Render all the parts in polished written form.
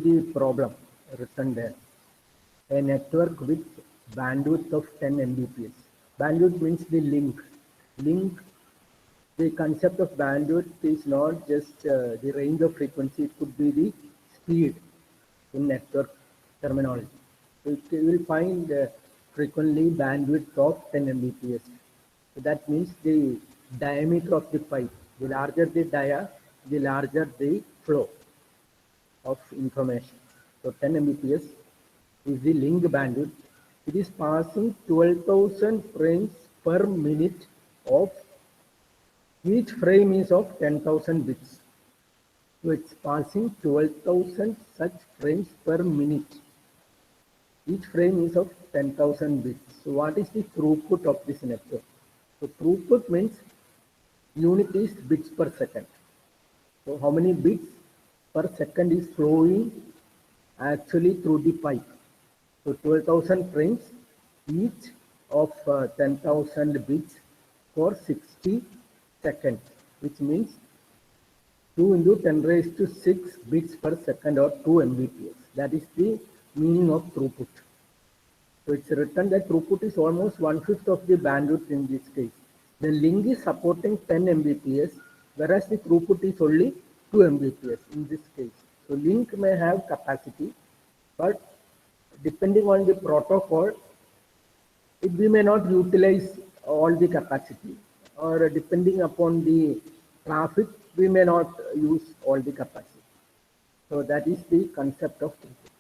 the problem written there. A network with bandwidth of 10 Mbps. Bandwidth means the link. Link. The concept of bandwidth is not just the range of frequency; it could be the speed in network terminology. So you will find frequently bandwidth of 10 Mbps. So that means the diameter of the pipe. The larger the dia, the larger the flow of information. So 10 Mbps is the link bandwidth. It is passing 12,000 frames per minute of each frame is of 10,000 bits. So it's passing 12,000 such frames per minute. Each frame is of 10,000 bits. So what is the throughput of this network? So throughput means unit is bits per second. So how many bits per second is flowing actually through the pipe? So 12,000 frames, each of 10,000 bits for 60 seconds, which means 2 into 10 raised to 6 bits per second or 2 Mbps. That is the meaning of throughput. So it's written that throughput is almost 1/5 of the bandwidth in this case. The link is supporting 10 Mbps, whereas the throughput is only 2 Mbps in this case. So link may have capacity, but depending on the protocol, we may not utilize all the capacity, or depending upon the traffic, we may not use all the capacity. So that is the concept of throughput.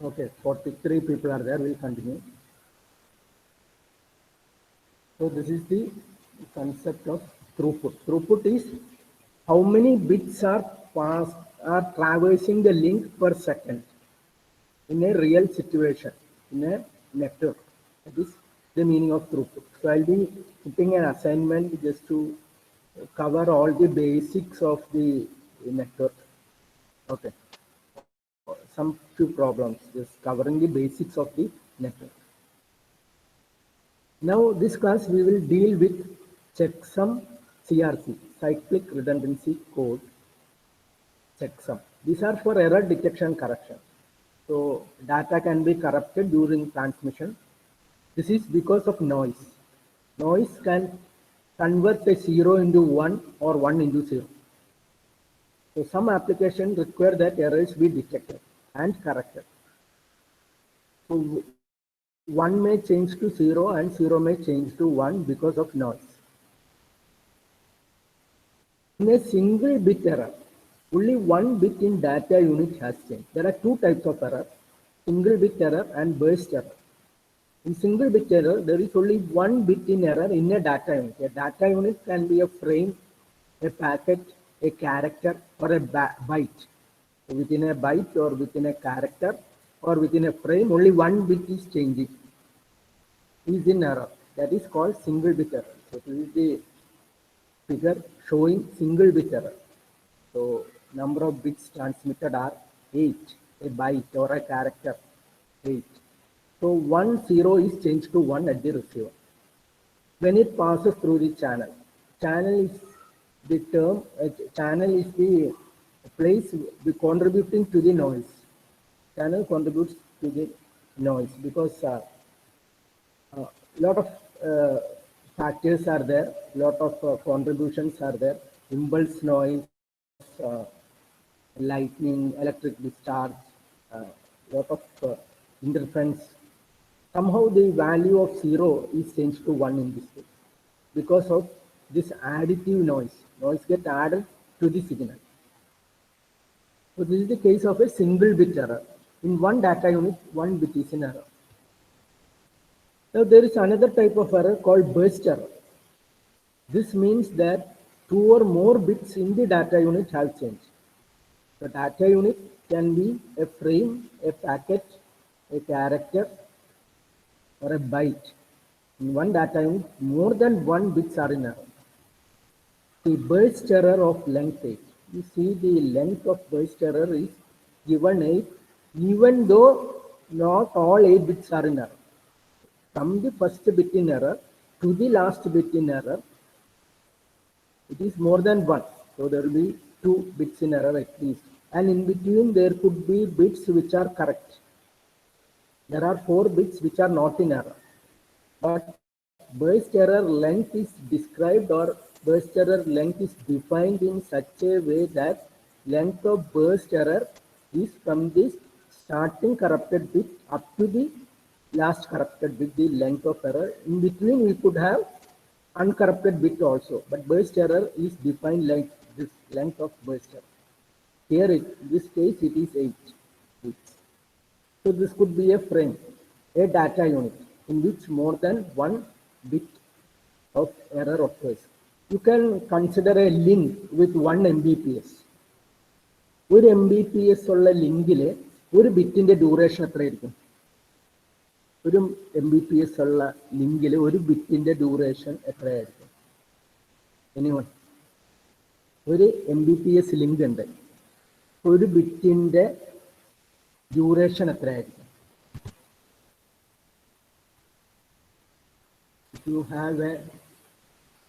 Okay, 43 people are there. We'll continue. So this is the concept of throughput. Throughput is how many bits are traversing the link per second in a real situation, in a network. That is the meaning of throughput. So I'll be putting an assignment just to cover all the basics of the network. Okay. Some few problems, just covering the basics of the network. Now this class we will deal with checksum CRC, cyclic redundancy code checksum. These are for error detection correction. So data can be corrupted during transmission. This is because of noise. Noise can convert a 0 into 1 or 1 into 0. So some applications require that errors be detected and corrected. So 1 may change to 0 and 0 may change to 1 because of noise. In a single bit error, only 1 bit in data unit has changed. There are two types of error, single bit error and burst error. In single bit error, there is only 1 bit in error in a data unit. A data unit can be a frame, a packet, a character, or a byte. So within a byte or within a character or within a frame, only 1 bit is changing, is in error. That is called single bit error. So this is the figure showing single bit error. So number of bits transmitted are 8, a byte or a character 8. So 1 0 is changed to 1 at the receiver. When it passes through the channel, channel is the term, channel is the place contributing to the noise. Channel contributes to the noise because lot of factors are there, lot of contributions are there, impulse noise, lightning, electric discharge, lot of interference. Somehow the value of 0 is changed to 1 in this case because of this additive noise. Noise gets added to the signal. So this is the case of a single bit error. In one data unit, 1 bit is in error. Now there is another type of error called burst error. This means that 2 or more bits in the data unit have changed. The data unit can be a frame, a packet, a character, or a byte. In one data unit, more than 1 bits are in error. The burst error of length 8. You see the length of burst error is given 8, even though not all 8 bits are in error. from the first bit in error to the last bit in error, it is more than 1. So there will be 2 bits in error at least. And in between there could be bits which are correct. There are 4 bits which are not in error. But burst error length is described, or burst error length is defined in such a way that length of burst error is from the starting corrupted bit up to the last corrupted bit, the length of error. In between we could have uncorrupted bit also, but burst error is defined like this length of burst error. Here in this case it is 8 bits. So this could be a frame, a data unit in which more than 1 bit of error occurs. You can consider a link with 1 Mbps. ഒരു MBPS ഉള്ള ലിങ്കിൽ ഒരു ബിറ്റിന്റെ duration എത്രയായിരിക്കും? ഒരു MBPS ഉള്ള ലിങ്കിൽ ഒരു ബിറ്റിന്റെ duration എത്രയായിരിക്കും? എനിവൺ? ഒരു MBPS ലിങ്ക് ഉണ്ട്, ഒരു ബിറ്റിന്റെ ഡ്യൂറേഷൻ എത്രയായിരിക്കും? If you have a,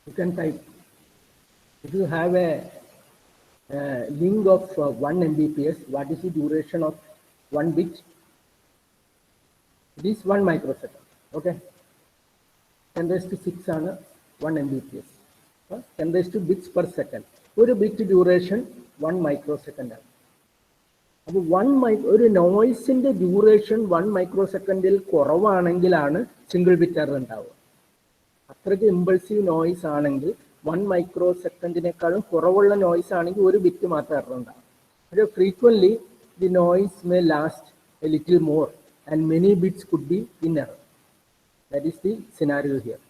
you can type. If you have a link of 1 Mbps, what is the duration of 1 bit? It is 1 microsecond. Okay. 10 raised to 6 ആണ് 1 Mbps. 10 raised to bits per second. ഒരു bit duration 1 microsecond ആണ്. അപ്പോൾ ഒരു നോയ്സിന്റെ duration 1 മൈക്രോസെക്കൻഡിൽ കുറവാണെങ്കിലാണ് single bit error ഉണ്ടാവുക. അത്രയ്ക്ക് impulsive noise ആണെങ്കിൽ 1 മൈക്രോസെക്കൻഡിനേക്കാളും കുറവുള്ള noise ആണെങ്കിൽ ഒരു ബിറ്റ് മാത്രം എറർ ഉണ്ടാവും. പക്ഷേ frequently the noise may last a little more and many bits could be in error. That is the scenario here.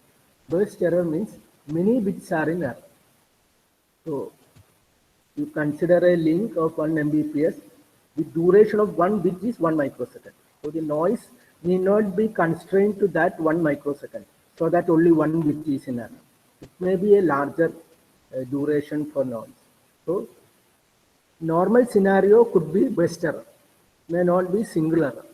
Burst error means many bits are in error. So you consider a link of 1 Mbps. The duration of 1 bit is 1 microsecond. So the noise need not be constrained to that 1 microsecond, so that only 1 bit is in error. It may be a larger duration for noise. So normal scenario could be burst error, may not be single error.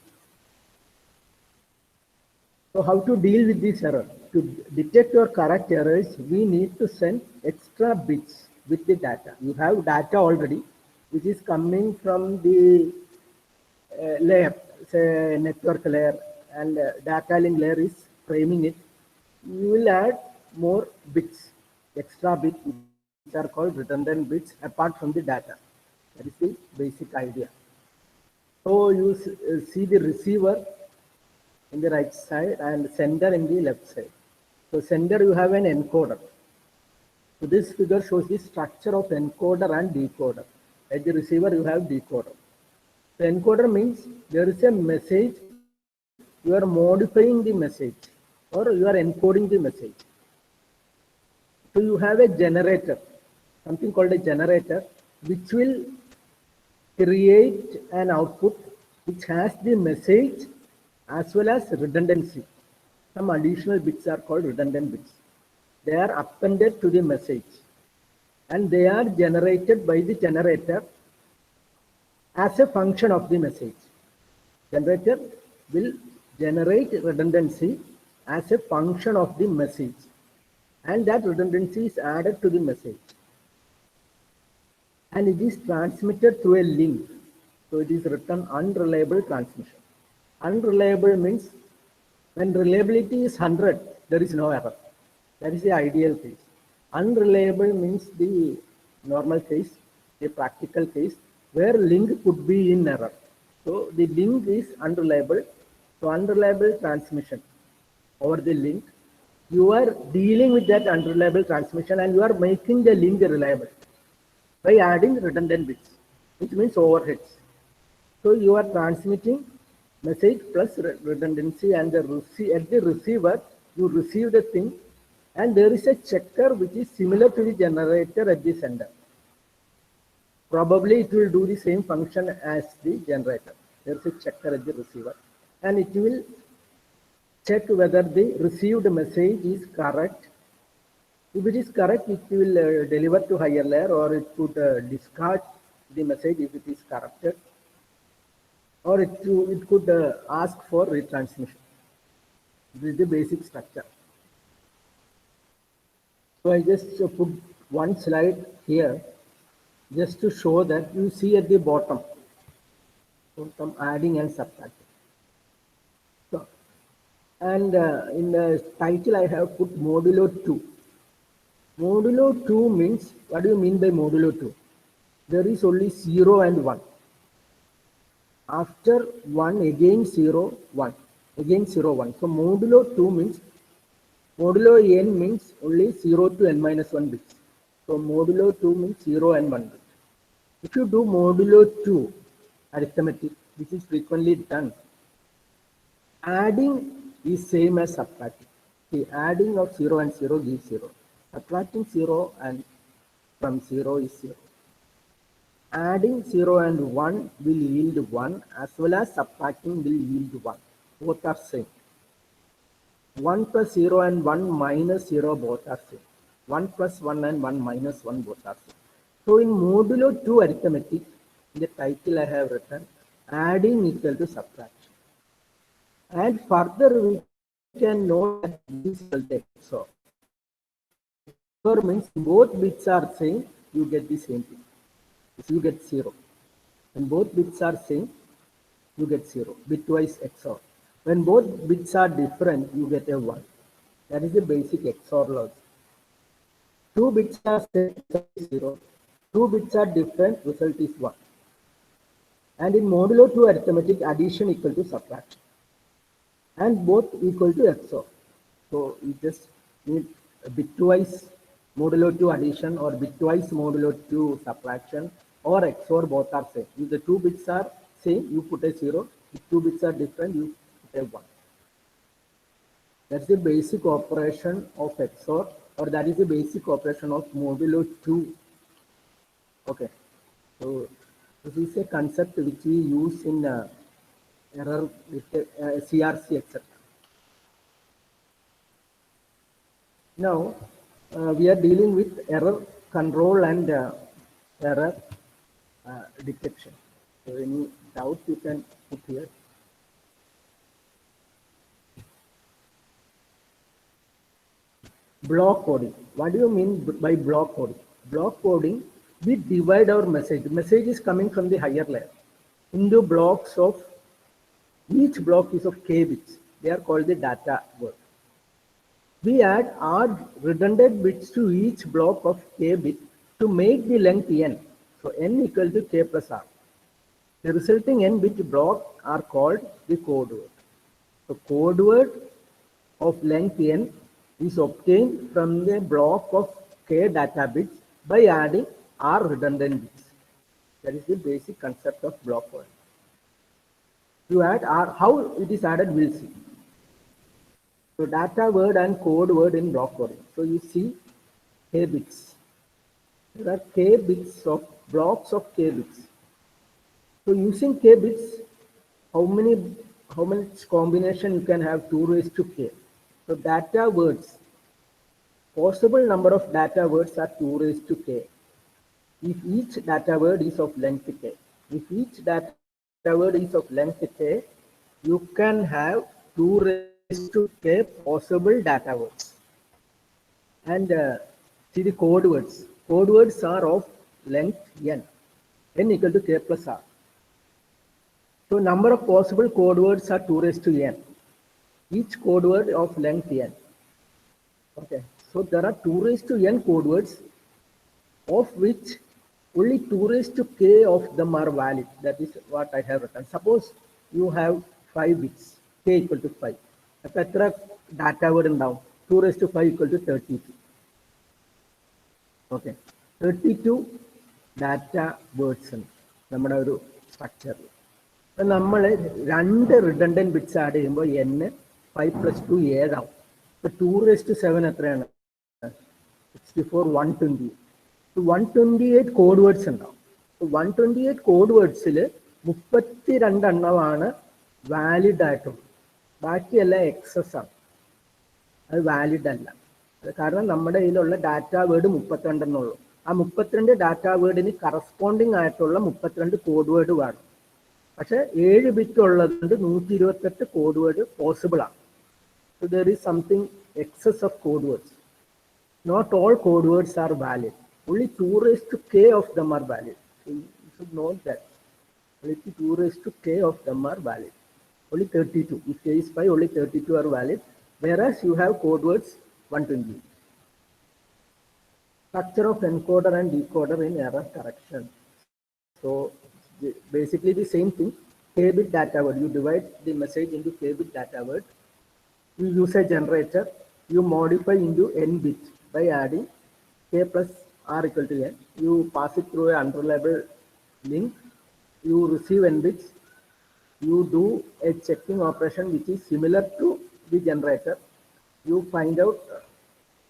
So how to deal with this error? To detect or correct errors, we need to send extra bits with the data. You have data already, which is coming from the layer, say network layer, and data link layer is framing it. You will add more bits, extra bits, which are called redundant bits, apart from the data. That is the basic idea. So you see the receiver in the right side and sender in the left side. So sender, you have an encoder. So this figure shows the structure of encoder and decoder. At the receiver, you have decoder. The encoder means there is a message, you are modifying the message, or you are encoding the message. So you have a generator, something called a generator, which will create an output which has the message as well as redundancy. Some additional bits are called redundant bits. They are appended to the message, and they are generated by the generator as a function of the message. Generator will generate redundancy as a function of the message, and that redundancy is added to the message, and it is transmitted through a link. So it is written unreliable transmission. Unreliable means when reliability is 100, there is no error. That is the ideal case. Unreliable means the normal case, the practical case, where link could be in error. So the link is unreliable. So unreliable transmission over the link, you are dealing with that unreliable transmission and you are making the link reliable by adding redundant bits, which means overheads. So you are transmitting message plus redundancy, and at the receiver, you receive the thing, and there is a checker which is similar to the generator at the sender. Probably it will do the same function as the generator. There is a checker at the receiver, and it will check whether the received message is correct. If it is correct, it will deliver to higher layer, or it could discard the message if it is corrupted, or it could ask for retransmission. This is the basic structure. So I just put one slide here just to show that you see at the bottom some adding and subtracting. So, and in the title I have put modulo 2. Modulo 2 means, what do you mean by modulo 2? There is only 0 and 1. After 1 again 0, 1. Again 0, 1. So modulo 2 means, modulo n means only 0 to n minus 1 bits. So modulo 2 means 0 and 1 bit. If you do modulo 2 arithmetic, which is frequently done, adding is same as subtracting. The adding of 0 and 0 gives 0. Subtracting 0 and from 0 is 0. Adding 0 and 1 will yield 1, as well as subtracting will yield 1. Both are same. 1 plus 0 and 1 minus 0 both are same. 1 plus 1 and 1 minus 1 both are same. So in modulo 2 arithmetic, in the title I have written, adding equal to subtraction. And further we can know that this is the XOR. XOR means both bits are same, you get the same thing. If you get 0. When both bits are same, you get 0. Bitwise XOR. When both bits are different, you get a 1. That is the basic XOR logic. 2 bits are same, result is 0. 2 bits are different, result is 1. And in modulo 2 arithmetic, addition equal to subtraction. And both equal to XOR. So you just need a bitwise modulo 2 addition or bitwise modulo 2 subtraction, or XOR, both are same. If the 2 bits are same, you put a 0. If 2 bits are different, you put a 1. That's the basic operation of XOR, or that is the basic operation of modulo 2. Okay. So this is a concept which we use in error CRC, etc. Now we are dealing with error control and error detection. So any doubt you can put here. Block coding. What do you mean by block coding? Block coding, we divide our message. The message is coming from the higher layer into blocks of, each block is of k bits. They are called the data word. We add redundant bits to each block of k bit to make the length n. So n equal to k plus r. The resulting n bit block are called the code word. So code word of length n is obtained from the block of k data bits by adding r redundant bits. That is the basic concept of block word. You add r, how it is added we'll see. So data word and code word in block coding. So you see k bits. There are k bits of blocks of k bits. So using k bits, how much combination you can have? 2 raised to k. So data words, possible number of data words are 2 raised to k. If each data word is of length k. If each data word is of length k, you can have 2 raised to k possible data words. And see the code words. Code words are of length n. N equal to k plus r. So number of possible code words are 2 raised to n. Each code word of length n. Okay. So there are 2 raised to n code words, of which only 2 raised to k of them are valid. That is what I have written. Suppose you have 5 bits, k equal to 5. Etra data word down. 2 raised to 5 equal to 32. Okay. 32 data words in our structure. So we add 2 redundant bits add n 5 plus 2 7. So 2 raised to 7 is 64, 120. So 128 code words. So 128 code words 32 are valid. ബാക്കി എല്ലാം excess ആണ്, അത് valid അല്ല. കാരണം നമ്മുടെ കയ്യിലുള്ള data word 32 എന്നുള്ളൂ. ആ 32 ഡാറ്റ വേർഡിന് കറസ്പോണ്ടിങ് ആയിട്ടുള്ള 32 കോഡ് വേർഡ് വേണം. പക്ഷെ 7 ബിറ്റ് ഉള്ളതുകൊണ്ട് 128 കോഡ് വേർഡ് പോസിബിൾ ആണ്. So there is something excess of code words. Not all code words are valid. Only 2 raised to k of them are valid. So you should note that. Only 2 raised to k of them are valid. Only 32. If k is 5, only 32 are valid. Whereas you have code words 120. Structure of encoder and decoder in error correction. So basically the same thing. K-bit data word. You divide the message into k-bit data word. You use a generator. You modify into n bit by adding k plus r equal to n. You pass it through an unreliable link. You receive n bits. You do a checking operation which is similar to the generator. You find out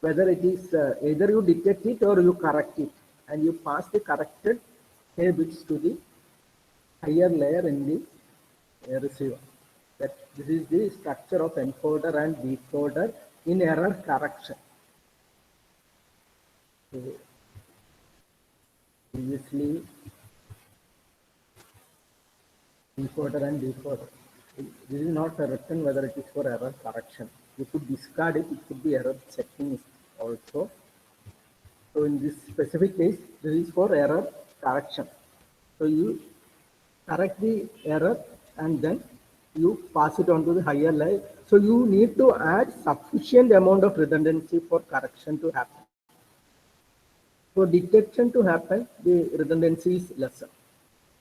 whether it is either you detect it or you correct it, and you pass the corrected k bits to the higher layer in the receiver. That this is the structure of encoder and decoder in error correction. So previously encoder and decoder. This is not written whether it is for error correction. You could discard it. It could be error checking also. So in this specific case, this is for error correction. So you correct the error and then you pass it on to the higher layer. So you need to add sufficient amount of redundancy for correction to happen. For detection to happen, the redundancy is lesser.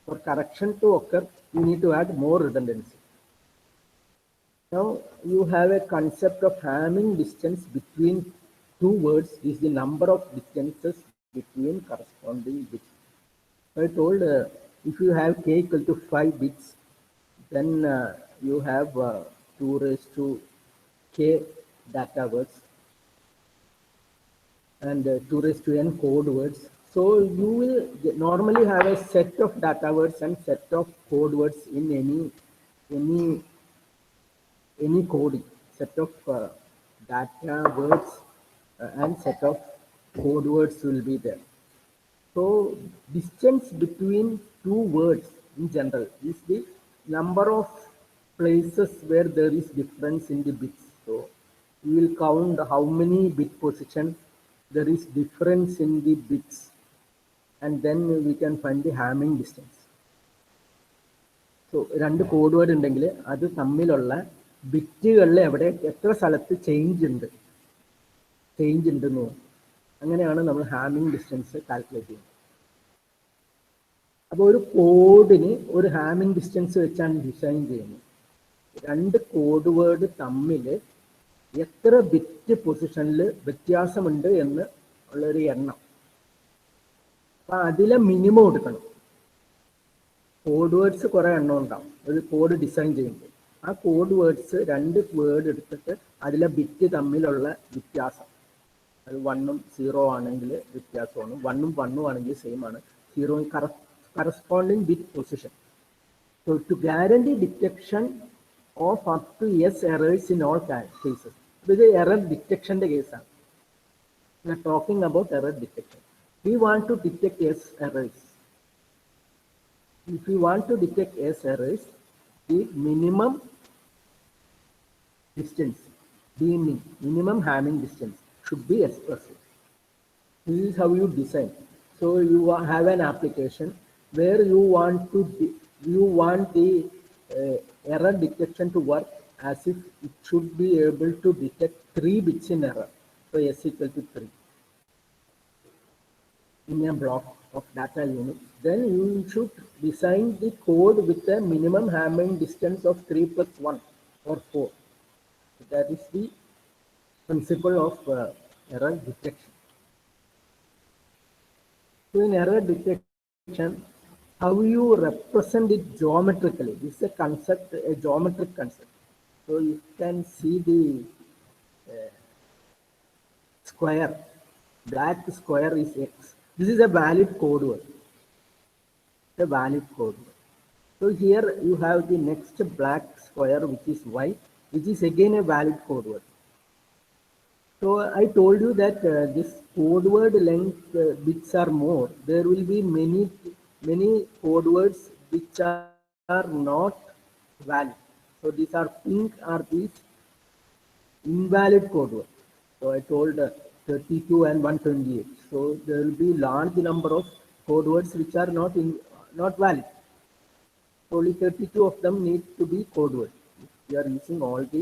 For correction to occur, you need to add more redundancy. Now you have a concept of Hamming distance between two words is the number of distances between corresponding bits. I told if you have k equal to 5 bits, then you have 2 raised to k data words and 2 raised to n code words. So you will normally have a set of data words and set of code words in any coding. Set of data words and set of code words will be there. So distance between two words in general is the number of places where there is difference in the bits. So we will count how many bit position there is difference in the bits, and then we can find the Hamming distance. So രണ്ട് code word ഉണ്ടെങ്കിൽ അത് തമ്മിലുള്ള ബിറ്റുകളിൽ എവിടെ എത്ര സ്ഥലത്ത് change ഉണ്ടെന്ന് അങ്ങനെയാണ് നമ്മൾ ഹാമിംഗ് ഡിസ്റ്റൻസ് കാൽക്കുലേറ്റ് ചെയ്യുന്നത്. അപ്പോൾ ഒരു കോഡിന് ഒരു ഹാമിംഗ് ഡിസ്റ്റൻസ് വെച്ചാണ് ഡിസൈൻ ചെയ്യുന്നത്. രണ്ട് കോഡ് വേർഡ് തമ്മിൽ എത്ര ബിറ്റ് പൊസിഷനിൽ വ്യത്യാസമുണ്ട് എന്ന് ഉള്ളൊരു എണ്ണം. അപ്പം അതിലെ മിനിമം എടുക്കണം. കോഡ് വേർഡ്സ് കുറേ എണ്ണം ഉണ്ടാവും ഒരു കോഡ് ഡിസൈൻ ചെയ്യുമ്പോൾ. ആ കോഡ് വേർഡ്സ് രണ്ട് വേർഡ് എടുത്തിട്ട് അതിലെ ബിറ്റ് തമ്മിലുള്ള വ്യത്യാസം, അത് 1ഉം 0 ആണെങ്കിൽ വ്യത്യാസമാണ്, 1ഉം 1ഉം ആണെങ്കിൽ സെയിം ആണ്, 0 corresponding bit position. So to guarantee detection of up to s errors in all cases. ഇത് എറർ ഡിറ്റക്ഷൻ്റെ കേസാണ്. We are talking about error detection. We want to detect S errors. If we want to detect S errors, the minimum distance, minimum Hamming distance should be expressed. This is how you design. So you have an application where you want the error detection to work as if it should be able to detect 3 bits in error. So S equal to 3 in a block of data unit. Then you should design the code with a minimum Hamming distance of 3 plus 1 or 4. That is the principle of error detection. So in error detection, how you represent it geometrically? This is a concept, a geometric concept. So you can see the square, black square is X. This is a valid code word. A valid code word. So here you have the next black square which is Y, which is again a valid code word. So I told you that this code word length bits are more. There will be many code words which are not valid. So these are pink are these invalid code word. So I told 32 and 128. So there will be large number of code words which are not valid. Only 32 of them need to be code words. We are using all the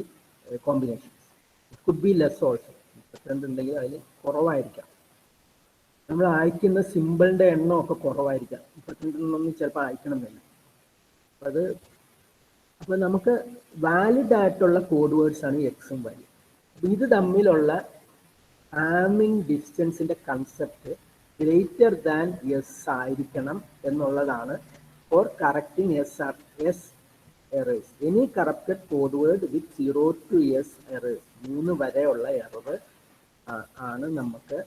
combinations. It could be less also. നമ്മൾ അയക്കുന്ന സിമ്പിളിന്റെ എണ്ണമൊക്കെ കുറവായിരിക്കാം. 32 ചിലപ്പോൾ അയക്കണമെന്നില്ല. അപ്പോൾ നമുക്ക് valid ആയിട്ടുള്ള code words ആണ് എക്സും വൈയും. ഇത് തമ്മിലുള്ള ഹാമിംഗ് ഡിസ്റ്റൻസിന്റെ കൺസെപ്റ്റ് ഗ്രേറ്റർ ദാൻ എസ് ആയിരിക്കണം എന്നുള്ളതാണ് for correcting S errors. Any corrupted code word with 0 to S errors, 3 വരെയുള്ള എറർ ആണ് നമുക്ക്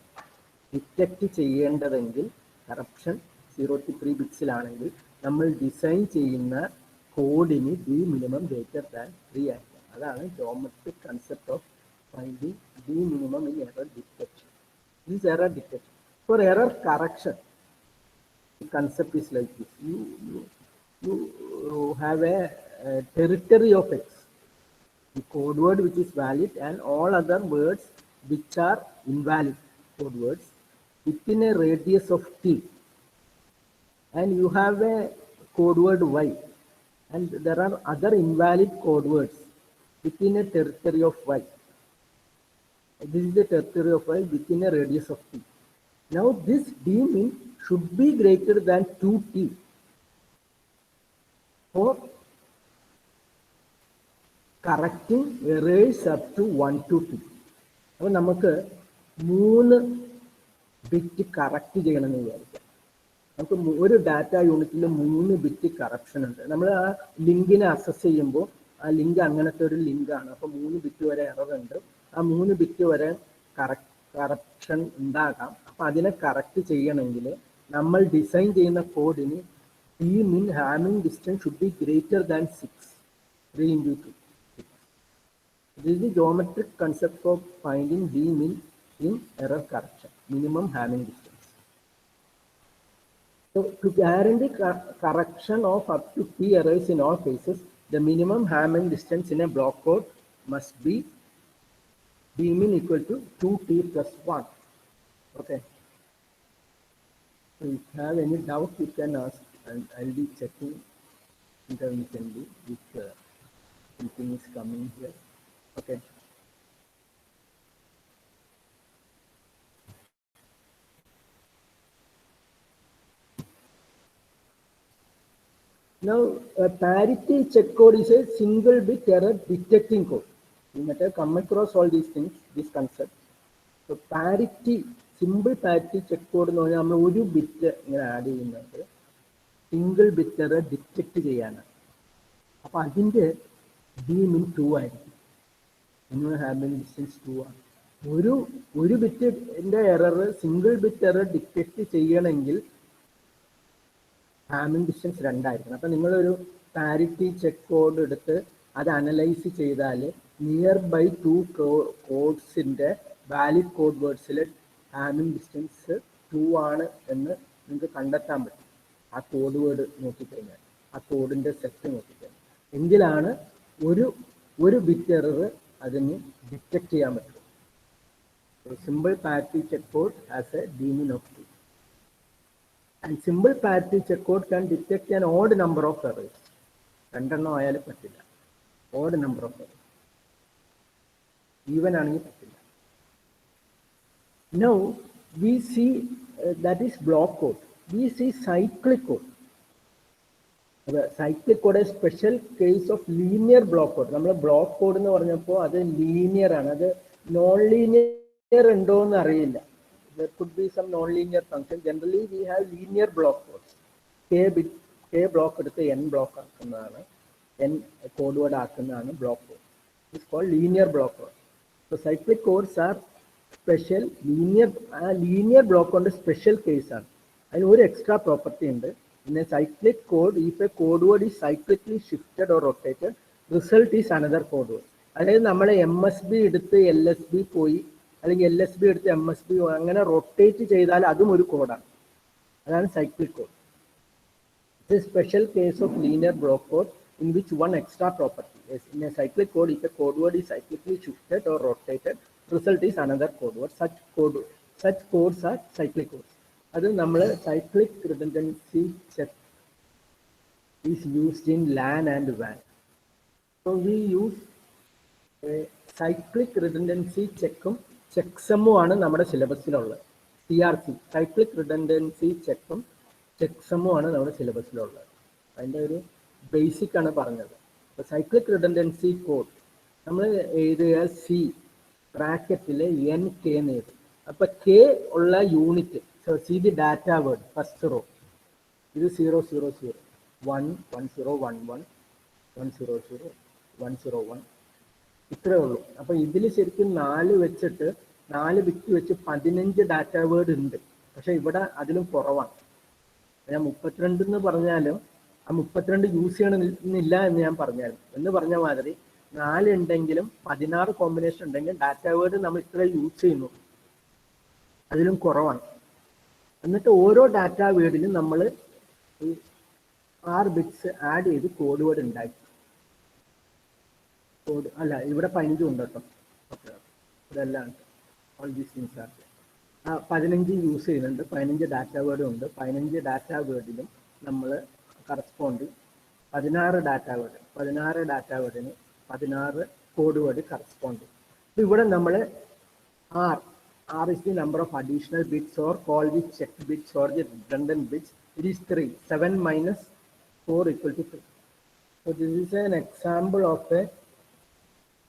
ഡിറ്റക്റ്റ് ചെയ്യേണ്ടതെങ്കിൽ, കറപ്ഷൻ 0 to 3 ബിറ്റ്സിലാണെങ്കിൽ നമ്മൾ ഡിസൈൻ ചെയ്യുന്ന കോഡിന് ഡി മിനിമം ഗ്രേറ്റർ ദാൻ 3 ആയിരിക്കും. അതാണ് geometric concept of finding D minimum in error detection. This is error detection. For error correction, the concept is like this. You have a territory of X, the code word which is valid and all other words which are invalid code words within a radius of T. And you have a code word Y, and there are other invalid code words within a territory of Y. This is the territory of Y within a radius of T. Now this D min should be greater than 2T for correcting errors up to 1 to T. അപ്പോൾ നമുക്ക് 3 bit correct ചെയ്യണമെന്ന് വിചാരിക്കാം. നമുക്ക് ഒരു data യൂണിറ്റിൽ 3 bit corruption ഉണ്ട്. നമ്മൾ ആ ലിങ്കിനെ അസസ് ചെയ്യുമ്പോൾ ആ ലിങ്ക് അങ്ങനത്തെ ഒരു ലിങ്കാണ്. അപ്പോൾ 3 ബിറ്റ് വരെ എറർ ഉണ്ട്. ആ 3 ബിറ്റ് വരെ കറപ്ഷൻ ഉണ്ടാകാം. അപ്പം അതിനെ കറക്റ്റ് ചെയ്യണമെങ്കിൽ നമ്മൾ ഡിസൈൻ ചെയ്യുന്ന കോഡിന് D min Hamming distance should be greater than 6, 3 into 2. This is the geometric concept of finding D min in error correction, minimum hamming distance. So to guarantee correction of up to T errors in all cases, the minimum hamming distance in a block code must be D min equal to 2T plus 1. Okay. So if you have any doubt, you can ask, and I'll be checking intermittently if anything is coming here. Okay. Now, parity check code is a single bit error detecting code. You might have come across all these things, this concept. So parity, simple parity check code എന്ന് പറഞ്ഞാൽ നമ്മൾ ഒരു bit ഇങ്ങനെ add ചെയ്യുന്നത് single bit error detect ചെയ്യാനാണ്. അപ്പം അതിൻ്റെ D min 2 ആയിരിക്കും. minimum hamming distance 2 ആണ്. ഒരു ബിറ്റിൻ്റെ error, single bit error detect ചെയ്യണമെങ്കിൽ ഹാമിംഗ് ഡിസ്റ്റൻസ് 2 ആയിരിക്കണം. അപ്പം നിങ്ങളൊരു പാരിറ്റി ചെക്ക് കോഡ് എടുത്ത് അത് അനലൈസ് ചെയ്താൽ നിയർ ബൈ 2 കോഡ്സിൻ്റെ വാലിഡ് കോഡ് വേർഡ്സിൽ ഹാമിംഗ് ഡിസ്റ്റൻസ് 2 ആണ് എന്ന് നിങ്ങൾക്ക് കണ്ടെത്താൻ പറ്റും. ആ കോഡ് വേർഡ് നോക്കിക്കഴിഞ്ഞാൽ, ആ കോഡിൻ്റെ സെറ്റ് നോക്കിക്കഴിഞ്ഞാൽ എങ്കിലാണ് ഒരു ബിറ്റ് എറർ അതിന് ഡിറ്റക്ട് ചെയ്യാൻ പറ്റും. Simple parity check code has A D min of 2. And simple parity check code can detect an odd number of errors. 2 എണ്ണം ആയാലും പറ്റില്ല. Odd number of errors. Even ആണെങ്കിൽ പറ്റില്ല. Now we see that is block code. We see cyclic code. Cyclic code is special case of linear block code. നമ്മൾ block code എന്ന് പറഞ്ഞപ്പോൾ അത് linear ആണ്. അത് നോൺ ലീനിയർ ഉണ്ടോ എന്ന് അറിയില്ല. There could be some non-linear function. Generally, we have linear block codes. K block എടുത്ത് N block ആക്കുന്നതാണ്, N code word ആക്കുന്നതാണ് block code. It's called linear block code. So cyclic codes are special linear block code special case ആണ്. അതിന് ഒരു extra property ഉണ്ട്. In a cyclic code, if a code word is cyclically shifted or rotated, result is another code word. അതായത് നമ്മൾ MSB എടുത്ത് LSB പോയി, അല്ലെങ്കിൽ LSB എടുത്ത് MSB അങ്ങനെ റൊട്ടേറ്റ് ചെയ്താൽ അതും ഒരു കോഡാണ്. അതാണ് cyclic code. It's a special case of linear block code in which one extra property. Yes, in a cyclic code, if a code word is cyclically shifted or rotated, result is another code word. Such codes are cyclic codes. അത് നമ്മൾ cyclic redundancy check is used in LAN and WAN. So we use cyclic redundancy ചെക്കും ചെക്സമ്മും ആണ് നമ്മുടെ സിലബസിലുള്ളത്. CRC cyclic redundancy ചെക്കും ചെക്സമ്മും ആണ് നമ്മുടെ സിലബസിലുള്ളത്. അതിൻ്റെ ഒരു basic ആണ് പറഞ്ഞത്. അപ്പോൾ സൈക്ലിക് റിഡൻഡൻസി കോഡ് നമ്മൾ എഴുതുക സി ബ്രാക്കറ്റിൽ എൻ കെ എന്ന് എഴുതും. അപ്പോൾ കെ ഉള്ള unit C the data word first row ഇത് 000 1 1011 100 101 ഇത്രയേ ഉള്ളൂ. അപ്പോൾ ഇതിൽ ശരിക്കും 4 വെച്ചിട്ട് 4 ബിറ്റ് വെച്ച് 15 ഡാറ്റ വേർഡ് ഉണ്ട്. പക്ഷെ ഇവിടെ അതിലും കുറവാണ്. ഞാൻ 32 എന്ന് പറഞ്ഞാലും ആ 32 യൂസ് ചെയ്യണമെന്നില്ല എന്ന് ഞാൻ പറഞ്ഞാലും എന്ന് പറഞ്ഞ മാതിരി 4 ഉണ്ടെങ്കിലും 16 കോമ്പിനേഷൻ ഉണ്ടെങ്കിൽ ഡാറ്റ വേർഡ് നമ്മൾ ഇത്ര യൂസ് ചെയ്യുന്നു, അതിലും കുറവാണ്. എന്നിട്ട് ഓരോ ഡാറ്റ വേർഡിലും നമ്മൾ ഈ 6 ബിറ്റ്സ് ആഡ് ചെയ്ത് കോഡ് വേർഡ് ഉണ്ടാക്കി. കോഡ് അല്ല ഇവിടെ 15 ഉണ്ട് കേട്ടോ. ഓക്കെ, ഇതെല്ലാം all these things are 15 use ചെയ്യുന്നുണ്ട്. 15 ഡാറ്റ വേർഡും ഉണ്ട്. 15 ഡാറ്റ വേർഡിലും നമ്മൾ കറസ്പോണ്ടിങ് 16 ഡാറ്റ വേർഡ് 16 ഡാറ്റ വേർഡിന് 16 കോഡ് വേർഡ് കറസ്പോണ്ടിങ്. ഇവിടെ നമ്മൾ R is the number of additional bits or called the checked bits or the redundant bits. It is 3. 7 minus 4 equal to 3. So this is an example of a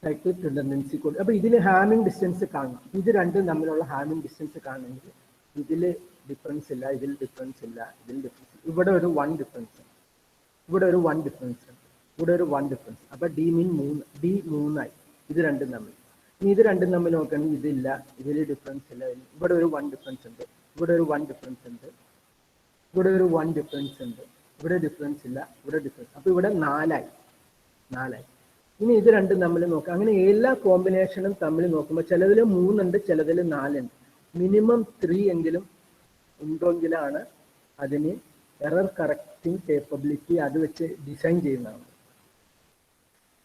cyclic redundancy code. അപ്പോൾ ഇതിൽ Hamming distance കാണണം. ഇത് രണ്ടും തമ്മിലുള്ള Hamming distance കാണണമെങ്കിൽ ഇതിൽ difference ഇല്ല, ഇതിൽ ഡിഫറൻസ് ഇല്ല, ഇതിൽ ഡിഫറൻസ്. ഇവിടെ ഒരു 1 ഡിഫറൻസ്, ഇവിടെ ഒരു 1 ഡിഫറൻസ്, ഇവിടെ ഒരു 1 ഡിഫറൻസ്. അപ്പോൾ ഡി മീൻ 3 ആയി ഇത് രണ്ടും തമ്മിൽ. ഇനി ഇത് രണ്ടും തമ്മിൽ നോക്കുകയാണെങ്കിൽ ഇതില്ല, ഇതിൽ ഡിഫറൻസ് ഇല്ല. ഇവിടെ ഒരു 1 ഡിഫറൻസ് ഉണ്ട്, ഇവിടെ ഒരു 1 ഡിഫറൻസ് ഉണ്ട്, ഇവിടെ ഒരു 1 ഡിഫറൻസ് ഉണ്ട്, ഇവിടെ ഡിഫറൻസ് ഇല്ല, ഇവിടെ ഡിഫറൻസ്. അപ്പോൾ ഇവിടെ 4 ആയി. ഇനി ഇത് രണ്ടും തമ്മിൽ നോക്കുക. അങ്ങനെ എല്ലാ കോമ്പിനേഷനും തമ്മിൽ നോക്കുമ്പോൾ ചിലതിൽ 3 ഉണ്ട്, ചിലതിൽ 4 ഉണ്ട്. മിനിമം 3 എങ്കിലും ഉണ്ടെങ്കിലാണ് അതിന് എറർ കറക്റ്റിംഗ് കേപ്പബിലിറ്റി അത് വെച്ച് ഡിസൈൻ ചെയ്യുന്നതാണ്.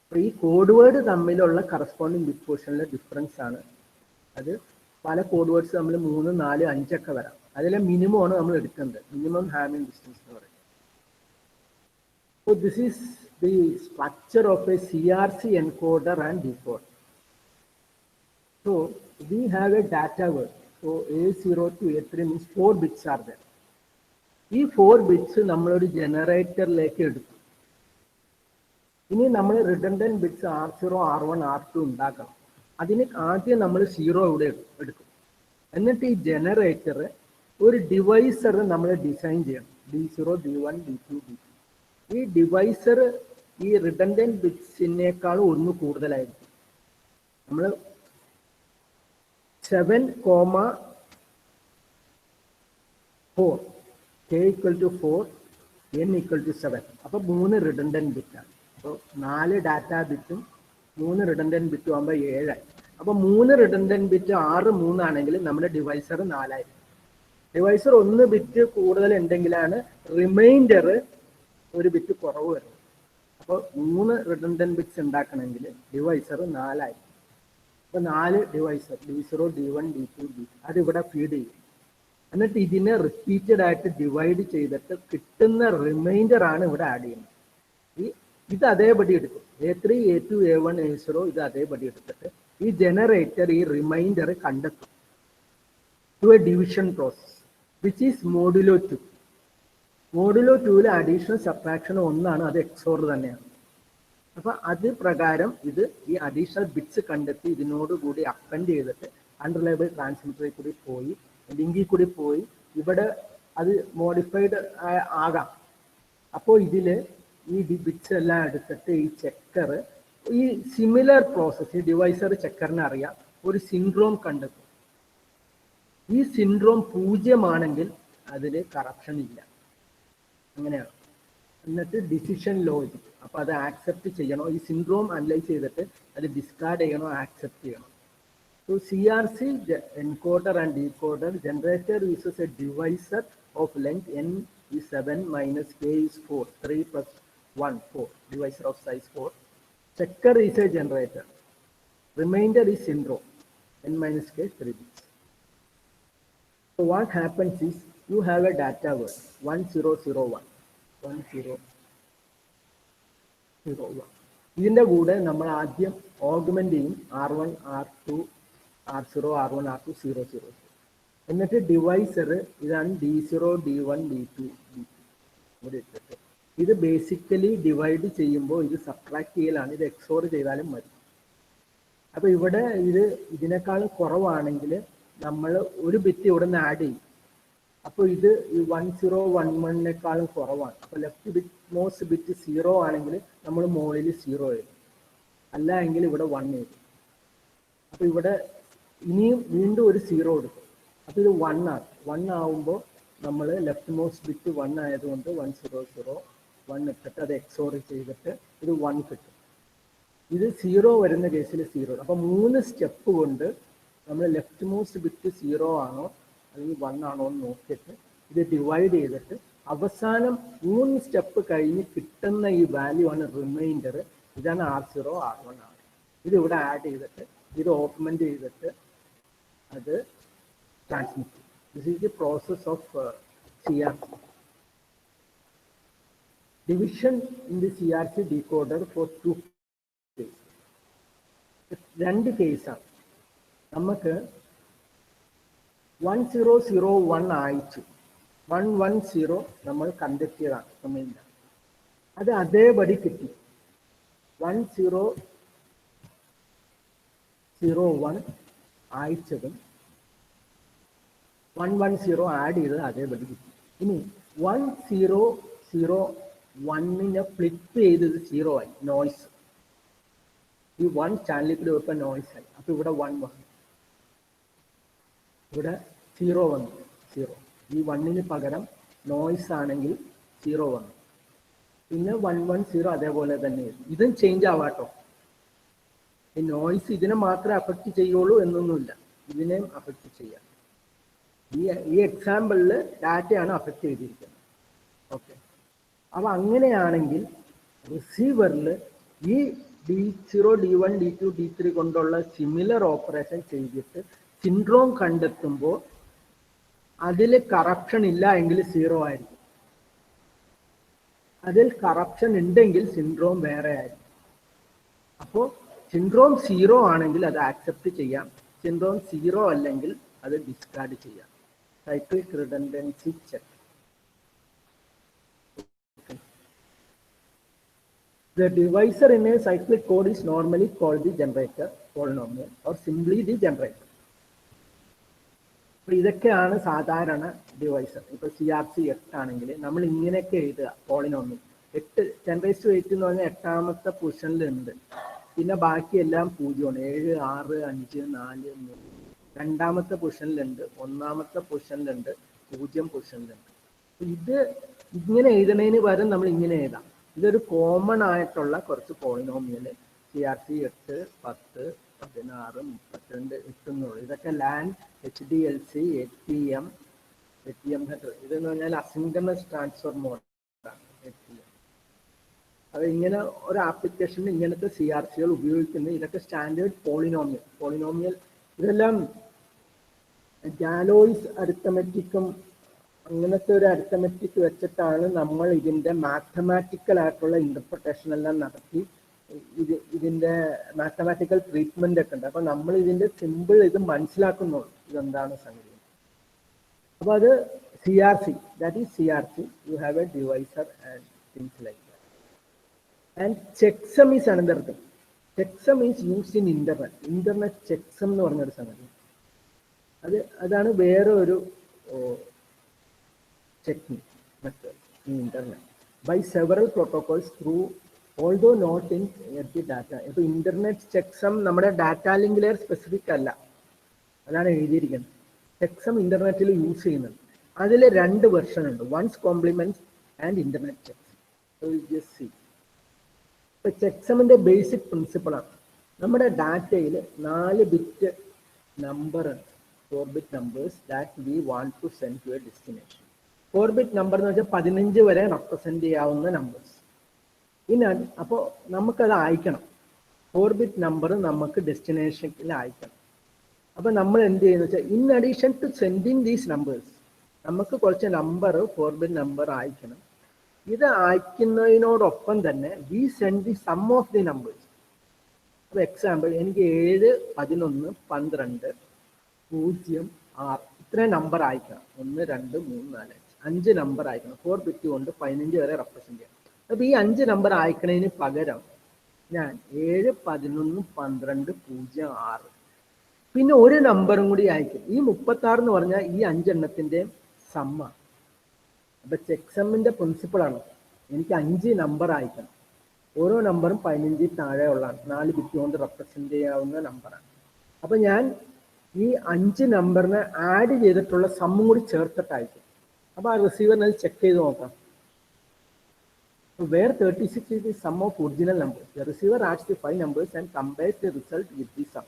അപ്പോൾ ഈ കോഡ് വേർഡ് തമ്മിലുള്ള കറസ്പോണ്ടിങ് ബിറ്റ് പൊസിഷനിലെ ഡിഫറൻസ് ആണ്. അത് പല കോഡ് വേർഡ്സ് തമ്മിൽ 3, 4, 5 ഒക്കെ വരാം. അതിലെ മിനിമം ആണ് നമ്മൾ എടുക്കേണ്ടത്, മിനിമം ഹാമിംഗ് ഡിസ്റ്റൻസ് എന്ന് പറയും. So this is the structure of a CRC encoder and decoder. So we have a data word. So A0 to A3 means 4 bits are there. ഈ 4 ബിറ്റ്സ് നമ്മളൊരു ജനറേറ്ററിലേക്ക് എടുക്കും. ഇനി നമ്മൾ redundant bits R0, R1, R2 ഉണ്ടാക്കണം. അതിന് ആദ്യം നമ്മൾ 0 ഇവിടെ എടുക്കും. എന്നിട്ട് ഈ ജനറേറ്റർ ഒരു ഡിവൈസർ നമ്മൾ ഡിസൈൻ ചെയ്യണം. D0, D1, D2, D3. ഈ ഡിവൈസർ ഈ റിഡൻഡന്റ് ബിറ്റ്സിനേക്കാളും 1 കൂടുതലായിരിക്കും. നമ്മൾ 7,4 k equal to 4 n equal to 7. അപ്പോൾ 3 റിഡൻഡന്റ് ബിറ്റാണ്. അപ്പോൾ 4 ഡാറ്റ ബിറ്റും 3 റിഡൻഡന്റ് ബിറ്റും ആകുമ്പോൾ 7 ആയി. അപ്പോൾ 3 റിഡൻഡന്റ് ബിറ്റ് 6, 3 ആണെങ്കിൽ നമ്മുടെ ഡിവൈസർ 4 ആയിരിക്കും. ഡിവൈസർ 1 ബിറ്റ് കൂടുതൽ ഉണ്ടെങ്കിലാണ് റിമൈൻഡർ 1 ബിറ്റ് കുറവ് വരും. അപ്പോൾ 3 റിഡൻഡന്റ് ബിറ്റ്സ് ഉണ്ടാക്കണമെങ്കിൽ ഡിവൈസർ 4 ആയിരിക്കും. അപ്പോൾ 4 divisor D0, D1, D2, D3 അതിവിടെ ഫീഡ് ചെയ്യും. എന്നിട്ട് ഇതിനെ റിപ്പീറ്റഡ് ആയിട്ട് ഡിവൈഡ് ചെയ്തിട്ട് കിട്ടുന്ന റിമൈൻഡർ ആണ് ഇവിടെ ആഡ് ചെയ്യുന്നത്. ഇത് അതേപടി എടുക്കും. A3, A2, A1, A0 ഇത് അതേപടി എടുത്തിട്ട് ഈ ജനറേറ്റർ ഈ റിമൈൻഡർ കണ്ടെത്തും to a division process which is modulo 2. Modulo 2 additional subtraction 1 അത് XOR തന്നെയാണ്. അപ്പൊ അത് പ്രകാരം ഇത് ഈ അഡീഷണൽ ബിറ്റ്സ് കണ്ടെത്തി ഇതിനോടുകൂടി അപ്പൻഡ് ചെയ്തിട്ട് അൺറിലയബിൾ ട്രാൻസ്മിറ്ററിൽ കൂടി പോയി ലിങ്കിൽ കൂടി പോയി ഇവിടെ അത് മോഡിഫൈഡ് ആകാം. അപ്പോൾ ഇതിൽ ഈ ബിറ്റ്സ് എല്ലാം എടുത്തിട്ട് ഈ ചെക്കർ ഈ സിമിലർ പ്രോസസ് ഈ ഡിവൈസർ ചെക്കറിനെ അറിയാം ഒരു സിൻഡ്രോം കണ്ടെത്തും. ഈ സിൻഡ്രോം 0 ആണെങ്കിൽ അതിൽ കറപ്ഷൻ ഇല്ല, അങ്ങനെയാണ്. എന്നിട്ട് ഡിസിഷൻ ലോജിക്, അപ്പോൾ അത് ആക്സെപ്റ്റ് ചെയ്യണോ, ഈ സിൻഡ്രോം അനലൈസ് ചെയ്തിട്ട് അത് ഡിസ്കാർഡ് ചെയ്യണോ ആക്സെപ്റ്റ് ചെയ്യണോ. So CRC encoder and decoder generator uses a divisor of length n is 7 minus k is 4. 3 plus 1, 4, divisor of size 4. Checker is a generator. Remainder is syndrome, n minus k 3 bits. So what happens is you have a data word 1001, 1001. ഇതിന്റെ കൂടെ നമ്മൾ ആദ്യം augment ചെയ്യും R1, R2, R0, R1, R2, 0, 0. എന്നിട്ട് divisor ഇതാണ് D0, D1, D2, D2 ഇവിടെ ഇട്ടിട്ട് ഇത് ബേസിക്കലി ഡിവൈഡ് ചെയ്യുമ്പോൾ ഇത് സബ്ട്രാക്ട് ചെയ്യലാണ്, ഇത് എക്സോർ ചെയ്താലും മതി. അപ്പൊ ഇവിടെ ഇത് ഇതിനേക്കാൾ കുറവാണെങ്കിൽ നമ്മൾ ഒരു ബിറ്റ് ഇവിടെ നിന്ന് ആഡ് ചെയ്യും. അപ്പോൾ ഇത് 1011 കുറവാണ്. അപ്പോൾ ലെഫ്റ്റ് ബിറ്റ് മോസ്റ്റ് ബിറ്റ് 0 ആണെങ്കിൽ നമ്മൾ മുകളിൽ 0 എഴുതും, അല്ല എങ്കിൽ ഇവിടെ 1 എഴുതും. അപ്പോൾ ഇവിടെ ഇനിയും വീണ്ടും ഒരു 0 എടുക്കും. അപ്പോൾ ഇത് 1 ആണ്. 1 ആവുമ്പോൾ നമ്മൾ ലെഫ്റ്റ് മോസ്റ്റ് ബിറ്റ് 1 ആയതുകൊണ്ട് 100 ഇട്ടിട്ട് അത് എക്സോർ ചെയ്തിട്ട് ഇത് 1 കിട്ടും. ഇത് 0 വരുന്ന കേസിൽ 0. അപ്പോൾ 3 സ്റ്റെപ്പ് കൊണ്ട് നമ്മൾ ലെഫ്റ്റ് മോസ്റ്റ് ബിറ്റ് 0 ആണോ അല്ലെങ്കിൽ 1 ആണോ എന്ന് നോക്കിയിട്ട് ഇത് ഡിവൈഡ് ചെയ്തിട്ട് അവസാനം 3 സ്റ്റെപ്പ് കഴിഞ്ഞ് കിട്ടുന്ന ഈ വാല്യൂ ആണ് റിമൈൻഡർ. ഇതാണ് R0, R1, R. ഇത് ഇവിടെ ആഡ് ചെയ്തിട്ട് ഇത് ഓഗ്മെന്റ് ചെയ്തിട്ട് അത് ട്രാൻസ്മിറ്റ് ചെയ്യും. This is the process of CRC. Division in the CRC decoder for 2 case. 2 കേസാണ്. നമുക്ക് 1001 അയച്ചു, 110 നമ്മൾ കണ്ടെത്തിയതാണ് റിമൈൻഡർ. അത് അതേപടി കിട്ടി. 1001 അയച്ചതും 110 ആഡ് ചെയ്തത് അതേപടി കിട്ടി. ഇനി 1001 ഫ്ലിപ്പ് ചെയ്തത് 0 ആയി, നോയ്സ്. ഈ 1 ചാനലിൽ കൂടി ഇപ്പം നോയ്സ് ആയി. അപ്പൊ ഇവിടെ 1 വന്നു, ഇവിടെ 0 വന്നു, 0. ഈ 1 പകരം നോയ്സ് ആണെങ്കിൽ 0 വന്നു. പിന്നെ 110 അതേപോലെ തന്നെ. ഇതും ചേഞ്ച് ആവാട്ടോ. ഈ നോയ്സ് ഇതിനെ മാത്രമേ അഫക്റ്റ് ചെയ്യുള്ളൂ എന്നൊന്നുമില്ല, ഇതിനെയും അഫക്റ്റ് ചെയ്യാം. ഈ എക്സാമ്പിളിൽ ഡാറ്റയാണ് അഫക്റ്റ് ചെയ്തിരിക്കുന്നത്. ഓക്കെ, അപ്പൊ അങ്ങനെയാണെങ്കിൽ റിസീവറിൽ ഈ D0, D1, D2, D3 കൊണ്ടുള്ള സിമിലർ ഓപ്പറേഷൻ ചെയ്തിട്ട് സിൻഡ്രോം കണ്ടെത്തുമ്പോൾ അതിൽ കറപ്ഷൻ ഇല്ല എങ്കിൽ 0 ആയിരിക്കും. അതിൽ കറപ്ഷൻ ഉണ്ടെങ്കിൽ സിൻഡ്രോം വേറെ ആയിരിക്കും. അപ്പോൾ സിൻഡ്രോം 0 ആണെങ്കിൽ അത് ആക്സെപ്റ്റ് ചെയ്യാം, സിൻഡ്രോം 0 അല്ലെങ്കിൽ അത് ഡിസ്കാർഡ് ചെയ്യാം. Cyclic redundancy check. The divisor in a cyclic code is normally called the generator, polynomial, or simply the generator. അപ്പോൾ ഇതൊക്കെയാണ് സാധാരണ ഡിവൈസർ. ഇപ്പോൾ CRC 8 ആണെങ്കിൽ നമ്മൾ ഇങ്ങനെയൊക്കെ എഴുതുക. പോളിനോമിയൽ 8 10⁸ എന്ന് പറഞ്ഞാൽ 8ാമത്തെ പൊസിഷനിലുണ്ട്. പിന്നെ ബാക്കിയെല്ലാം 0ആണ്. 7, 6, 5, 4, 3. 2ാമത്തെ പൊസിഷനിലുണ്ട്, 1ാമത്തെ പൊസിഷനിലുണ്ട്, 0 പൊസിഷനിലുണ്ട്. ഇത് ഇങ്ങനെ എഴുതണതിന് പകരം നമ്മൾ ഇങ്ങനെ എഴുതാം. ഇതൊരു കോമൺ ആയിട്ടുള്ള കുറച്ച് പോളിനോമിയൽ CRC 8, 10, 16, 32, 8 ഇതൊക്കെ ലാൻഡ്, HDLC, ATM ഹെഡർ. ഇതെന്ന് പറഞ്ഞാൽ അസിൻക്രണസ് ട്രാൻസ്ഫർ മോഡാണ് ATM. അത് ഇങ്ങനെ ഒരു ആപ്ലിക്കേഷനിൽ ഇങ്ങനത്തെ CRCകൾ ഉപയോഗിക്കുന്നത്. ഇതൊക്കെ സ്റ്റാൻഡേർഡ് പോളിനോമിയൽ ഇതെല്ലാം ഗാലോയ്സ് അരിത്തമെറ്റിക്കും അങ്ങനത്തെ ഒരു അരിത്തമെറ്റിക് വെച്ചിട്ടാണ് നമ്മൾ ഇതിന്റെ മാത്തമാറ്റിക്കൽ ആയിട്ടുള്ള ഇന്റർപ്രിട്ടേഷൻ എല്ലാം നടത്തി. ഇതിന്റെ മാത്തമാറ്റിക്കൽ ട്രീറ്റ്മെന്റ് ഒക്കെ ഉണ്ട്. അപ്പൊ നമ്മൾ ഇതിന്റെ സിമ്പിൾ ഇത് മനസ്സിലാക്കുന്നുള്ളൂ, ഇതെന്താണ് സംഗതി. അപ്പൊ അത് CRC, that is CRC. You have a divisor and things like that. And checksum is another thing. Checksum is used in internet checksum എന്ന് പറഞ്ഞൊരു സംഗതി. അതാണ് വേറെ ഒരു checking method in internet by several protocols through, although not in the data. ഇപ്പോൾ internet checksum നമ്മുടെ data link layer specific അല്ല, അതാണ് എഴുതിയിരിക്കുന്നത്. ചെക്സം ഇന്റർനെറ്റിൽ യൂസ് ചെയ്യുന്നത്. അതിൽ 2 വെർഷൻ ഉണ്ട്, one's complements and internet checksum. ഇപ്പൊ ചെക്സമിന്റെ ബേസിക് പ്രിൻസിപ്പിളാണ്, നമ്മുടെ ഡാറ്റയിൽ 4 ബിറ്റ് നമ്പർ ഉണ്ട്, 4 bit numbers that we want to send to a destination. 4 bit number എന്ന് വെച്ചാൽ 15 വരെ റെപ്രസെന്റ് ചെയ്യാവുന്ന നമ്പേഴ്സ്. അപ്പോൾ നമുക്കത് അയക്കണം. 4 ബിറ്റ് നമ്പർ നമുക്ക് ഡെസ്റ്റിനേഷനിൽ അയക്കണം. അപ്പോൾ നമ്മൾ എന്ത് ചെയ്യുന്നത് വെച്ചാൽ in addition to sending these numbers നമുക്ക് കുറച്ച് നമ്പർ 4 ബിറ്റ് നമ്പർ അയക്കണം. ഇത് അയക്കുന്നതിനോടൊപ്പം തന്നെ we send the sum of the numbers. അപ്പോൾ എക്സാമ്പിൾ എനിക്ക് 7, 11, 12, 0, 6 ഇത്രയും നമ്പർ അയക്കണം. 1, 2, 3, 4, 5 നമ്പർ അയക്കണം. 4 ബിറ്റ് കൊണ്ട് 15 വരെ റെപ്രസെന്റ് ചെയ്യണം. അപ്പോൾ ഈ 5 നമ്പർ അയക്കുന്നതിന് പകരം ഞാൻ 7, 11, 12, 0, 6 പിന്നെ ഒരു നമ്പറും കൂടി അയക്കും. ഈ 36 എന്ന് പറഞ്ഞാൽ ഈ 5 എണ്ണത്തിൻ്റെ സമ്മാണ്. അപ്പൊ ചെക്ക് സമ്മിന്റെ പ്രിൻസിപ്പിളാണ്. എനിക്ക് 5 നമ്പർ അയക്കണം. ഓരോ നമ്പറും 15 താഴെ ഉള്ളതാണ്. 4 ബിറ്റ് കൊണ്ട് റെപ്രസെന്റ് ചെയ്യാവുന്ന നമ്പറാണ്. അപ്പൊ ഞാൻ ഈ 5 നമ്പറിനെ ആഡ് ചെയ്തിട്ടുള്ള സമ്മും കൂടി ചേർത്തിട്ട് അയക്കും. അപ്പൊ ആ റിസീവറിന് അത് ചെക്ക് ചെയ്ത് നോക്കാം. Where 36 is the sum of original numbers, the receiver adds the 5 numbers and compares the result with the sum.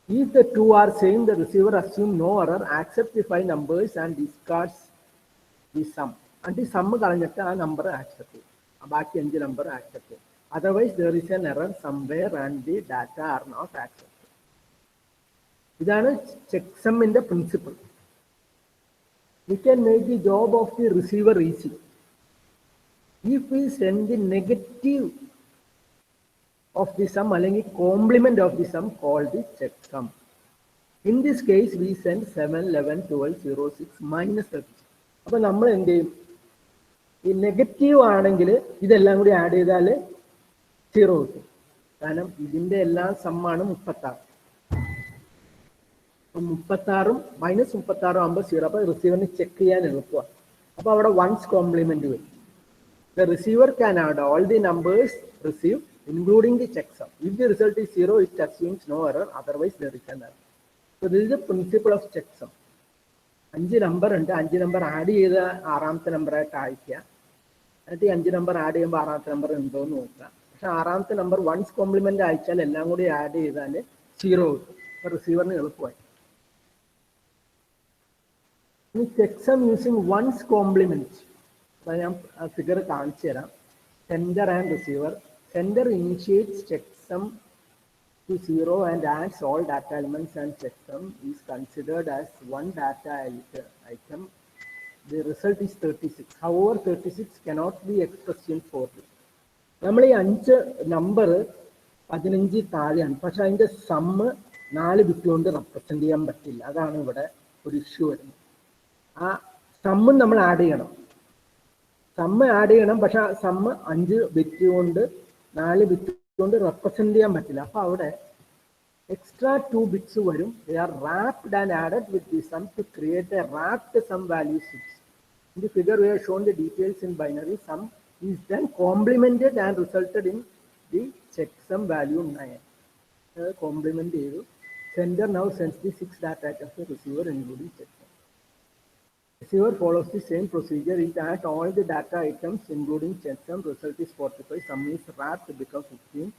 If the two are same, the receiver assumes no error, accepts the 5 numbers and discards the sum. And the sum കളഞ്ഞിട്ട് ആ number accept ചെയ്യും. ബാക്കി 5 number accept ചെയ്യും. Otherwise there is an error somewhere and the data are not accepted. ഇതാണ് check സമ്മിന്റെ principle. We can make the job of the receiver easy. If we send the negative of the sum അല്ലെങ്കിൽ complement of the sum called the checksum. In this case we send 7, 11, 12, 0, 6, minus 36. അപ്പോൾ നമ്മൾ എന്ത് ചെയ്യും? ഈ negative ആണെങ്കിൽ ഇതെല്ലാം കൂടി add ചെയ്താൽ 0 കിട്ടും. കാരണം ഇതിൻ്റെ എല്ലാം സമ്മാണ് 36. 36ഉം മൈനസ് 36 ആകുമ്പോൾ 0. അപ്പോൾ റിസീവറിന് ചെക്ക് ചെയ്യാൻ എളുപ്പമാണ്. അപ്പോൾ അവിടെ വൺസ് കോംപ്ലിമെന്റ് വരും. The receiver can add all the numbers received, including the checksum. If the result is 0, it assumes no error. Otherwise, there is an error. So this is the principle of checksum. 5 number ഉണ്ട്. 5 number add ചെയ്ത 6ാമത്തെ നമ്പറായിട്ട് അയക്കുക. എന്നിട്ട് ഈ 5 number add ചെയ്യുമ്പോൾ 6ാമത്തെ number ഉണ്ടോ എന്ന് നോക്കുക. പക്ഷെ 6ാമത്തെ നമ്പർ വൺസ് കോംപ്ലിമെന്റ് അയച്ചാൽ എല്ലാം കൂടി ആഡ് ചെയ്താൽ 0 കിട്ടും. അപ്പോൾ റിസീവറിന് എളുപ്പമായി. ഇനി checksum using one's complement. ഞാൻ ഫിഗർ കാണിച്ചു തരാം. Sender and receiver. Sender initiates checksum to 0 and adds all data elements and checksum is considered as one data item. The result is 36. However 36 cannot be expressed in 4 bit. നമ്മൾ ഈ 5 number 15 താഴെയാണ്. പക്ഷെ അതിൻ്റെ sum 4 bit കൊണ്ട് represent ചെയ്യാൻ പറ്റില്ല. അതാണ് ഇവിടെ ഒരു ഇഷ്യൂ വരുന്നത്. ആ സമ്മും നമ്മൾ ആഡ് ചെയ്യണം. സമ്മ് ആഡ് ചെയ്യണം. പക്ഷെ സമ്മ് 5 ബിറ്റ് കൊണ്ട് 4 ബിറ്റ് കൊണ്ട് റെപ്രസെന്റ് ചെയ്യാൻ പറ്റില്ല. അപ്പൊ അവിടെ എക്സ്ട്രാ 2 ബിറ്റ്സ് വരും. They are wrapped and added with the sum to create a wrapped sum value 6. In the figure we have shown the details in binary. Sum is then complemented and resulted in the checksum value 9. Complement ചെയ്തു. Sender now sends the 6 data items to receiver including checksum. Receiver follows the same procedure. It adds all the data items including checksum. Result is 45. Sum is wrapped, becomes 15.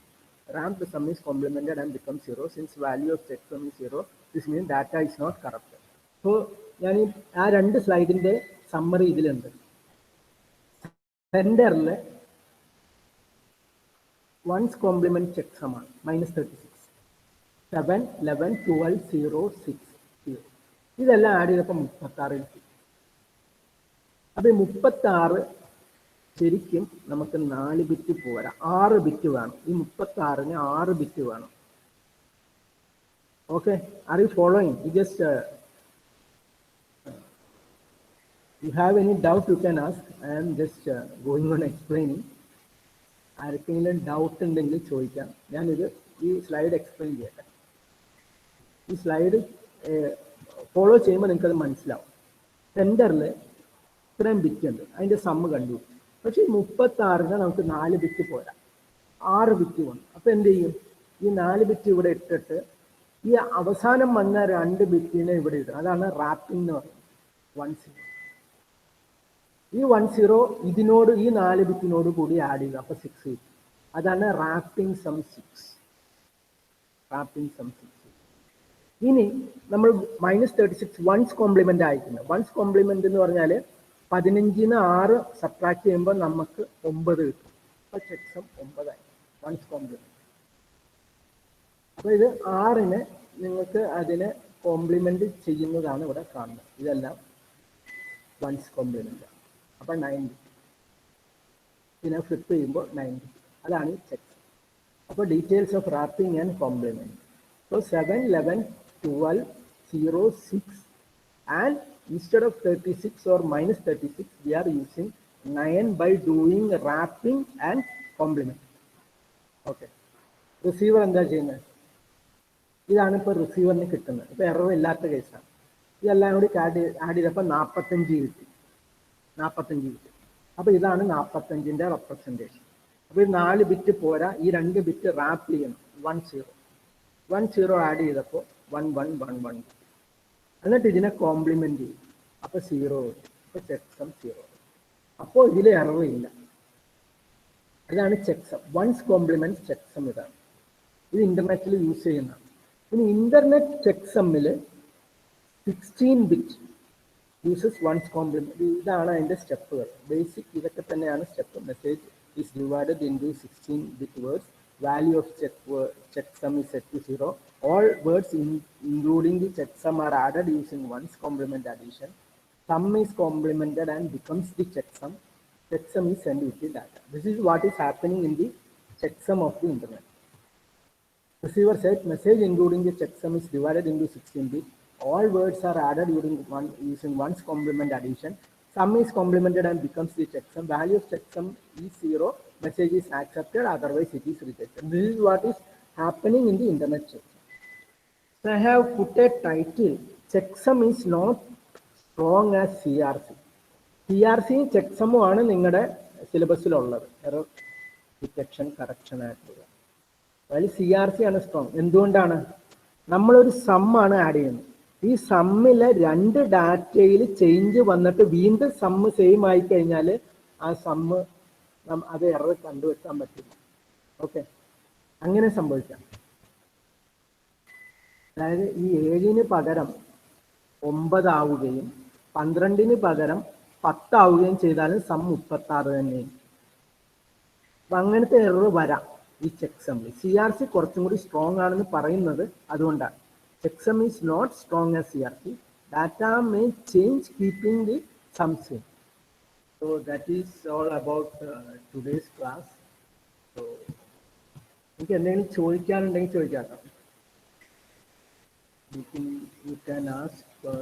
Ramped sum is complemented and becomes 0. Since value of checksum is 0, this means data is not corrupted. So, ഞാൻ ആ 2 സ്ലൈഡിന്റെ summary ഇതിലുണ്ട്. സെൻഡറിൽ once complement checksum ആണ് -36. 7, 11, 12, 0, 6, 0. ഇതെല്ലാം add ചെയ്തപ്പോൾ 36 കിട്ടി. അപ്പൊ 36 ശരിക്കും നമുക്ക് 4 ബിറ്റ് പോരാ, 6 ബിറ്റ് വേണം. ഈ 36ന് 6 ബിറ്റ് വേണം. Okay, are you following? You just you have any doubt you can ask. I am just going on explaining. ആർക്കെങ്കിലും ഡൗട്ട് ഉണ്ടെങ്കിൽ ചോദിക്കാം. ഞാനിത് ഈ സ്ലൈഡ് എക്സ്പ്ലെയിൻ ചെയ്യട്ടെ. ഈ സ്ലൈഡ് ഫോളോ ചെയ്യുമ്പോൾ നിങ്ങൾക്കത് മനസ്സിലാവും. സെൻറ്ററിൽ ഇത്രയും ബിറ്റ് ഉണ്ട്, അതിൻ്റെ സമ്മ് കണ്ടു. പക്ഷേ ഈ 36ന് നമുക്ക് 4 ബിറ്റ് പോരാ, 6 ബിറ്റ് വേണം. അപ്പോൾ എന്ത് ചെയ്യും? ഈ 4 ബിറ്റ് ഇവിടെ ഇട്ടിട്ട് ഈ അവസാനം വന്ന 2 ബിറ്റിനെ ഇവിടെ ഇടും. അതാണ് റാപ്പിംഗ് എന്ന് പറയുന്നത്. 10. ഈ 10 ഇതിനോട് ഈ 4 ബിറ്റിനോട് കൂടി ആഡ് ചെയ്തു. അപ്പോൾ 6 കിട്ടും. അതാണ് റാപ്പിംഗ് സം 6. Wrapping some 6. ഇനി നമ്മൾ -36 വൺസ് കോംപ്ലിമെന്റ് അയക്കുന്നത്. വൺസ് കോംപ്ലിമെന്റ് എന്ന് പറഞ്ഞാൽ 15ന് 6 സബ്ട്രാക്ട് ചെയ്യുമ്പോൾ നമുക്ക് 9 കിട്ടും. അപ്പോൾ ചെക്സം 9 വൺസ് കോംപ്ലിമെന്റ്. അപ്പോൾ ഇത് 6ന് നിങ്ങൾക്ക് അതിനെ കോംപ്ലിമെന്റ് ചെയ്യുന്നതാണ് ഇവിടെ കാണുന്നത്. ഇതെല്ലാം വൺസ് കോംപ്ലിമെന്റ്. അപ്പോൾ 90 ഇതിനെ ഫ്ലിപ്പ് ചെയ്യുമ്പോൾ 90. അതാണ് ഈ ചെക്സം. അപ്പോൾ details of wrapping and complement. So 7, 11, 12, 0, 6 and instead of 36 or minus 36 we are using 9 by doing wrapping and complement. Okay. Receiver എന്താ ചെയ്യുന്നത്? ഇതാണ് ഇപ്പോൾ റിസീവറിന് കിട്ടുന്നത്. ഇപ്പോൾ എറർ ഇല്ലാത്ത കേസാണ്. ഇതെല്ലാം കൂടി ആഡ് ചെയ്തപ്പോൾ 45 കിട്ടി. അപ്പോൾ ഇതാണ് 45ന്റെ റെപ്രസെൻറ്റേഷൻ. അപ്പോൾ ഈ 4 ബിറ്റ് പോരാ, ഈ 2 ബിറ്റ് റാപ്പ് ചെയ്യണം. 1 0 ആഡ് ചെയ്തപ്പോൾ 1 1 1 1. എന്നിട്ട് ഇതിനെ കോംപ്ലിമെന്റ് ചെയ്യും. അപ്പോൾ 0 വരും. അപ്പോൾ ചെക്സം 0. അപ്പോൾ ഇതിൽ എറർ ഇല്ല. ഇതാണ് ചെക്സം. Once complement checksum. ഇതാണ്. ഇത് ഇന്റർനെറ്റിൽ യൂസ് ചെയ്യുന്നതാണ്. ഇനി ഇന്റർനെറ്റ് ചെക്സമ്മിൽ 16 ബിറ്റ് യൂസസ് വൺസ് കോംപ്ലിമെന്റ്. ഇതാണ് അതിന്റെ സ്റ്റെപ്പുകൾ. ബേസിക് ഇതൊക്കെ തന്നെയാണ് step. Message is divided in 16 bit words. Value of checksum is set to 0. All words including the checksum are added using ones complement addition. Sum is complemented and becomes the checksum. Checksum is sent with the data. This is what is happening in the checksum of the internet. Receiver said message including the checksum is divided into 16 bits. All words are added using ones complement addition. Sum is complemented and becomes the checksum. Value of checksum is 0. Message is accepted, otherwise it is rejected. This is what is happening in the internet checksum. So I have put a title. Checksum is not strong as CRC. CRC checksum ആണ് നിങ്ങളുടെ സിലബസിലുള്ളത്. Error detection correction ആയിട്ടുള്ളത്. അതിൽ CRC ആണ് strong. എന്തുകൊണ്ടാണ്? നമ്മളൊരു some ആണ് add ചെയ്യുന്നത്. ഈ സമ്മിലെ 2 ഡാറ്റയിൽ ചേഞ്ച് വന്നിട്ട് വീണ്ടും സമ്മ് സെയിം ആയി കഴിഞ്ഞാൽ ആ സമ്മ് അത് എറർ കണ്ടുവെക്കാൻ പറ്റില്ല. ഓക്കെ, അങ്ങനെ സംഭവിക്കാം. അതായത് ഈ 7ന് പകരം 9 ആവുകയും 12ന് പകരം 10 ആവുകയും ചെയ്താലും സം 36 തന്നെയാണ്. അപ്പം അങ്ങനത്തെ എറർ വരാം ഈ ചെക്സമ്മിൽ. CRC കുറച്ചും കൂടി സ്ട്രോങ് ആണെന്ന് പറയുന്നത് അതുകൊണ്ടാണ്. Checksum is not strong as CRC. Data may change keeping the sum same. So that is all about today's class. So നിങ്ങൾക്ക് എന്തെങ്കിലും ചോദിക്കാനുണ്ടെങ്കിൽ ചോദിക്കാം. You can ask for